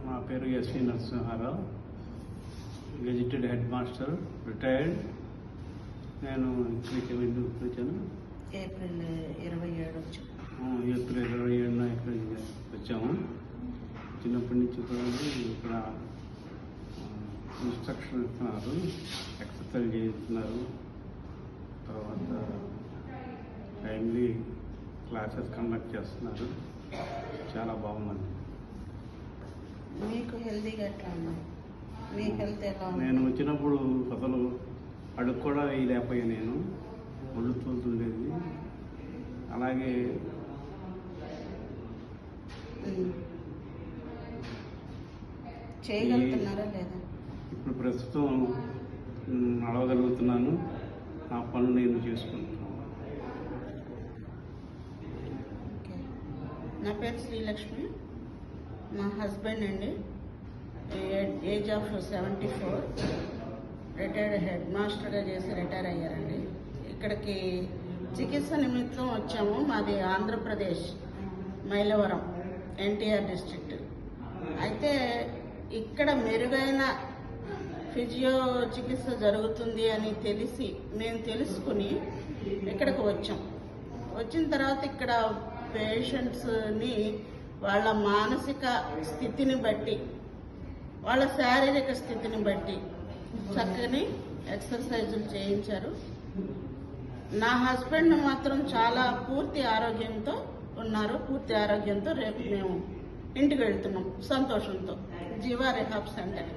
నా పేరు S V Narasimharao, gazetted head master, retired. నేను ఇక్కడికి వచ్చాను. ఏప్రిల్ 27 ఇక్కడికి వచ్చాము. చిన్నప్పటి నుంచి కూడా ఇక్కడ ఇన్స్ట్రక్షన్ ఇస్తున్నారు, ఎక్సర్సైజ్ చేస్తున్నారు. తర్వాత టైమ్లీ క్లాసెస్ కండక్ట్ చేస్తున్నారు. చాలా బాగుందండి. మీకు హెల్తీగా ఎట్లా ఉన్నాయి? మీ హెల్త్ ఎలా ఉంది? నేను వచ్చినప్పుడు అసలు అడుగు కూడా వేయలేకపోయా. నేను ఒళ్ళు తోలుతుండేది. అలాగే చేయగలుగుతున్నారా లేదా? ఇప్పుడు ప్రస్తుతం నడవగలుగుతున్నాను. నా పనులు నేను చేసుకుంటున్నాను. నా పేరు శ్రీలక్ష్మి. మా హస్బెండ్ అండి, ఏజ్ ఆఫ్ 74, రిటైర్డ్ హెడ్ మాస్టర్గా చేసి రిటైర్ అయ్యారండి. ఇక్కడికి చికిత్స నిమిత్తం వచ్చాము. మాది ఆంధ్రప్రదేశ్, మైలవరం, ఎన్టీఆర్ డిస్ట్రిక్ట్. అయితే ఇక్కడ మెరుగైన ఫిజియో చికిత్స జరుగుతుంది అని మేము తెలుసుకుని ఇక్కడికి వచ్చాం. వచ్చిన తర్వాత ఇక్కడ పేషెంట్స్ని వాళ్ళ మానసిక స్థితిని బట్టి, వాళ్ళ శారీరక స్థితిని బట్టి చక్కని ఎక్సర్సైజులు చేయించారు. నా హస్బెండ్ మాత్రం చాలా పూర్తి ఆరోగ్యంతో ఉన్నారు. పూర్తి ఆరోగ్యంతో రేపు మేము ఇంటికి వెళ్తున్నాం సంతోషంతో. జీవా రిహాబ్ సెంటర్.